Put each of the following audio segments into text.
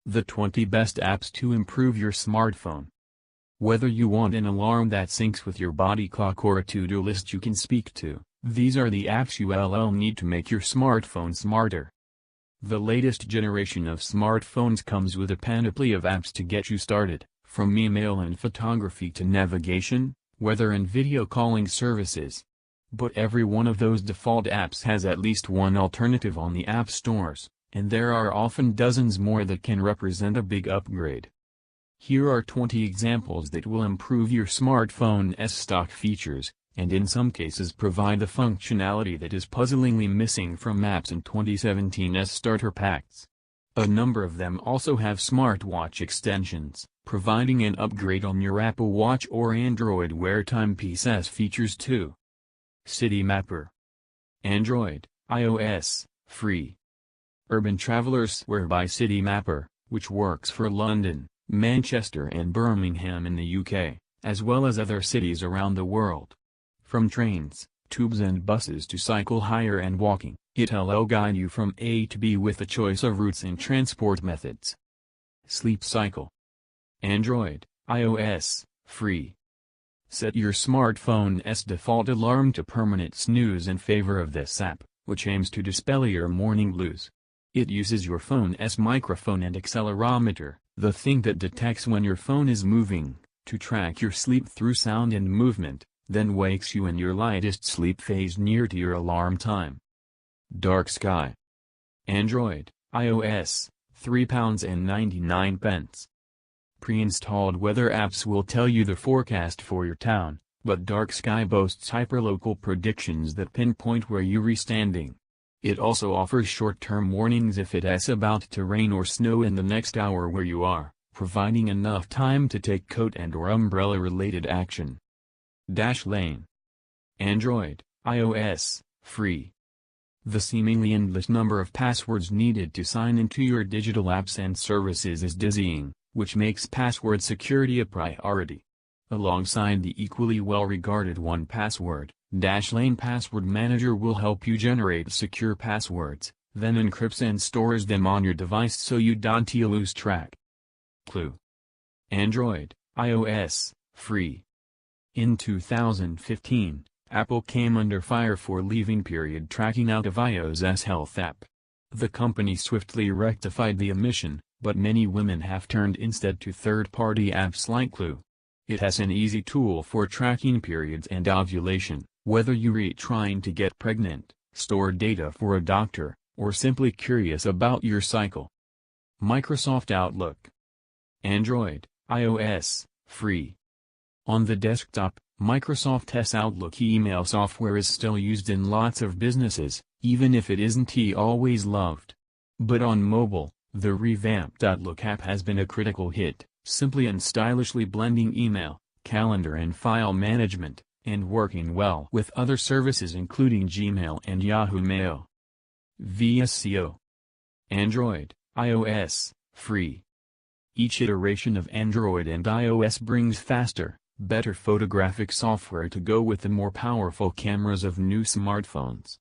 The 20 best apps to improve your smartphone. Whether you want an alarm that syncs with your body clock or a to-do list you can speak to, these are the apps you'll need to make your smartphone smarter. The latest generation of smartphones comes with a panoply of apps to get you started, from email and photography to navigation, weather and video calling services. But every one of those default apps has at least one alternative on the app stores, and there are often dozens more that can represent a big upgrade. Here are 20 examples that will improve your smartphone's stock features, and in some cases provide the functionality that is puzzlingly missing from apps in 2017's starter packs. A number of them also have smartwatch extensions, providing an upgrade on your Apple Watch or Android Wear timepieces features too. City Mapper. Android, iOS, free. Urban Traveler Swear by City Mapper, which works for London, Manchester and Birmingham in the UK, as well as other cities around the world. From trains, tubes and buses to cycle hire and walking, it'll guide you from A to B with a choice of routes and transport methods. Sleep Cycle. Android, iOS, free. Set your smartphone's default alarm to permanent snooze in favor of this app, which aims to dispel your morning blues. It uses your phone's microphone and accelerometer, the thing that detects when your phone is moving, to track your sleep through sound and movement, then wakes you in your lightest sleep phase near to your alarm time. Dark Sky. Android, iOS, £3.99. Pre-installed weather apps will tell you the forecast for your town, but Dark Sky boasts hyperlocal predictions that pinpoint where you're standing. It also offers short-term warnings if it's about to rain or snow in the next hour where you are, providing enough time to take coat and or umbrella-related action. Dashlane. Android, iOS, free. The seemingly endless number of passwords needed to sign into your digital apps and services is dizzying, which makes password security a priority. Alongside the equally well-regarded 1Password, Dashlane Password Manager will help you generate secure passwords, then encrypts and stores them on your device so you don't lose track. Clue. Android, iOS, free. In 2015, Apple came under fire for leaving period tracking out of iOS Health app. The company swiftly rectified the omission, but many women have turned instead to third-party apps like Clue. It has an easy tool for tracking periods and ovulation, whether you're trying to get pregnant, store data for a doctor, or simply curious about your cycle. Microsoft Outlook. Android, iOS, free. On the desktop, Microsoft's Outlook email software is still used in lots of businesses, even if it isn't always loved. But on mobile, the revamped Outlook app has been a critical hit, simply and stylishly blending email, calendar and file management, and working well with other services including Gmail and Yahoo Mail. VSCO. Android, iOS, free. Each iteration of Android and iOS brings faster, better photographic software to go with the more powerful cameras of new smartphones.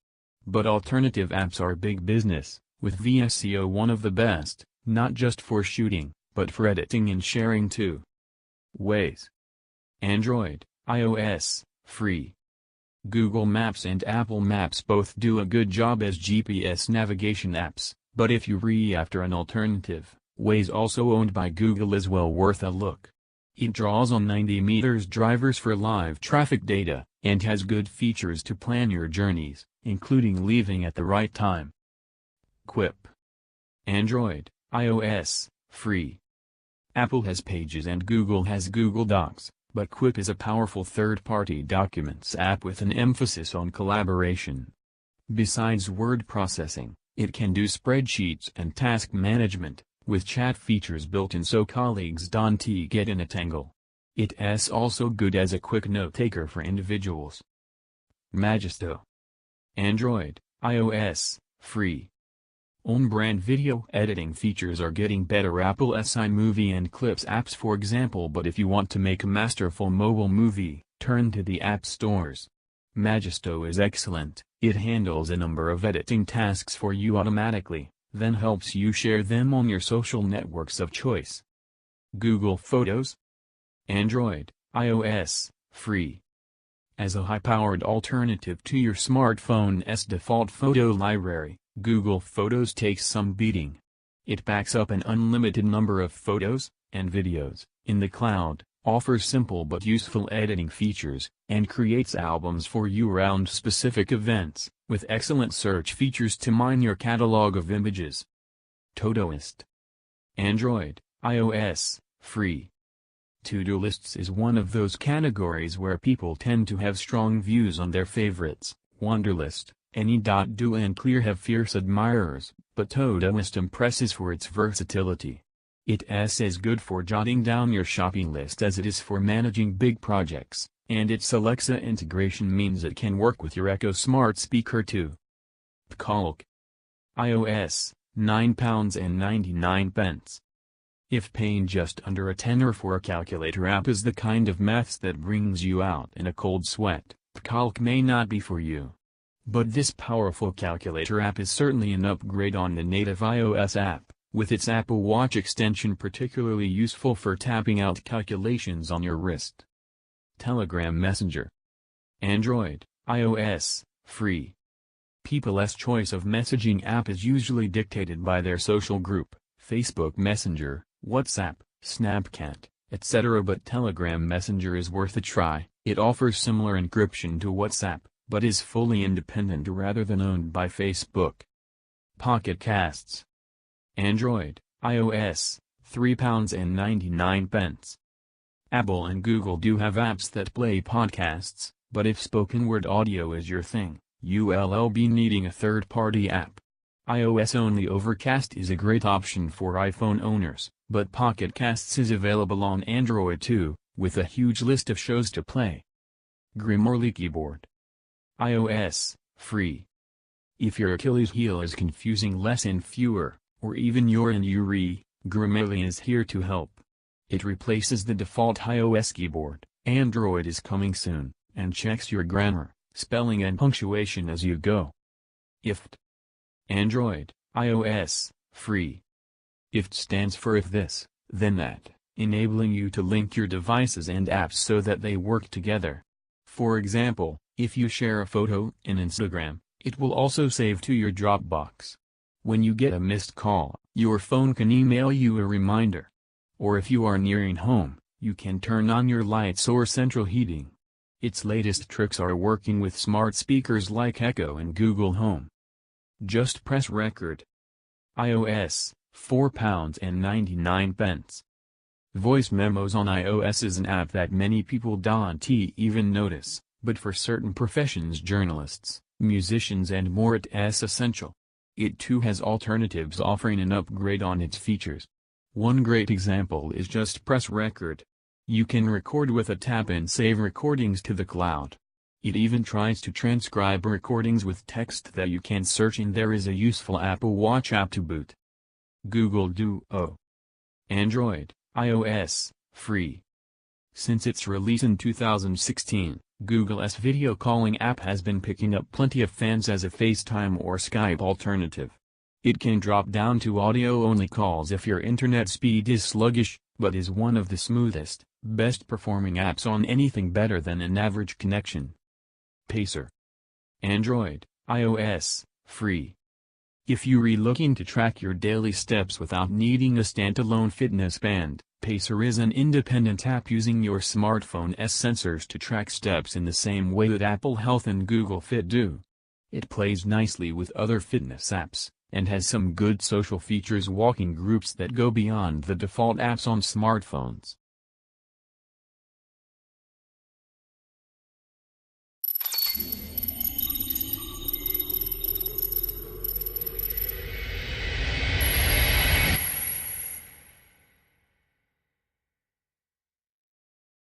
But alternative apps are big business, with VSCO one of the best, not just for shooting, but for editing and sharing too. Waze. Android, iOS, free. Google Maps and Apple Maps both do a good job as GPS navigation apps, but if you're after an alternative, Waze, also owned by Google, is well worth a look. It draws on 90 meters drivers for live traffic data, and has good features to plan your journeys, including leaving at the right time. Quip. Android, iOS, free. Apple has Pages and Google has Google Docs, but Quip is a powerful third-party documents app with an emphasis on collaboration. Besides word processing, it can do spreadsheets and task management, with chat features built in so colleagues don't get in a tangle. It's also good as a quick note-taker for individuals. Magisto. Android, iOS, free. On-brand video editing features are getting better. Apple's iMovie and Clips apps for example, but if you want to make a masterful mobile movie, turn to the app stores. Magisto is excellent. It handles a number of editing tasks for you automatically, then helps you share them on your social networks of choice. Google Photos. Android, iOS, free. As a high-powered alternative to your smartphone's default photo library, Google Photos takes some beating. It backs up an unlimited number of photos and videos in the cloud, offers simple but useful editing features, and creates albums for you around specific events, with excellent search features to mine your catalog of images. Todoist. Android, iOS, free. To-do lists is one of those categories where people tend to have strong views on their favorites. Wunderlist, Any.do and Clear have fierce admirers, but Todoist impresses for its versatility. It's as good for jotting down your shopping list as it is for managing big projects, and its Alexa integration means it can work with your Echo smart speaker too. Calc. iOS, £9.99. If paying just under a tenner for a calculator app is the kind of maths that brings you out in a cold sweat, Calc may not be for you. But this powerful calculator app is certainly an upgrade on the native iOS app, with its Apple Watch extension particularly useful for tapping out calculations on your wrist. Telegram Messenger. Android, iOS, free. People's choice of messaging app is usually dictated by their social group, Facebook Messenger, WhatsApp, Snapchat, etc. But Telegram Messenger is worth a try. It offers similar encryption to WhatsApp, but is fully independent rather than owned by Facebook. PocketCasts. Android, iOS, £3.99. Apple and Google do have apps that play podcasts, but if spoken word audio is your thing, you'll be needing a third-party app. iOS-only Overcast is a great option for iPhone owners, but PocketCasts is available on Android too, with a huge list of shows to play. Grammarly Keyboard. iOS, free. If your Achilles heel is confusing less and fewer, or even your injury, Grammarly is here to help. It replaces the default iOS keyboard. Android is coming soon, and checks your grammar, spelling and punctuation as you go. IFT. Android, iOS, free. IFT stands for if this, then that, enabling you to link your devices and apps so that they work together. For example, if you share a photo in Instagram, it will also save to your Dropbox. When you get a missed call, your phone can email you a reminder. Or if you are nearing home, you can turn on your lights or central heating. Its latest tricks are working with smart speakers like Echo and Google Home. Just press record. iOS, £4.99. Voice Memos on iOS is an app that many people don't even notice, but for certain professions, journalists, musicians and more, it's essential. It too has alternatives offering an upgrade on its features. One great example is Just Press Record. You can record with a tap and save recordings to the cloud. It even tries to transcribe recordings with text that you can search, and there is a useful Apple Watch app to boot. Google Duo. Android, iOS, free. Since its release in 2016, Google's video calling app has been picking up plenty of fans as a FaceTime or Skype alternative. It can drop down to audio-only calls if your internet speed is sluggish, but is one of the smoothest, best-performing apps on anything better than an average connection. Pacer. Android, iOS, free. If you're looking to track your daily steps without needing a standalone fitness band, Pacer is an independent app using your smartphone's sensors to track steps in the same way that Apple Health and Google Fit do. It plays nicely with other fitness apps, and has some good social features, walking groups that go beyond the default apps on smartphones.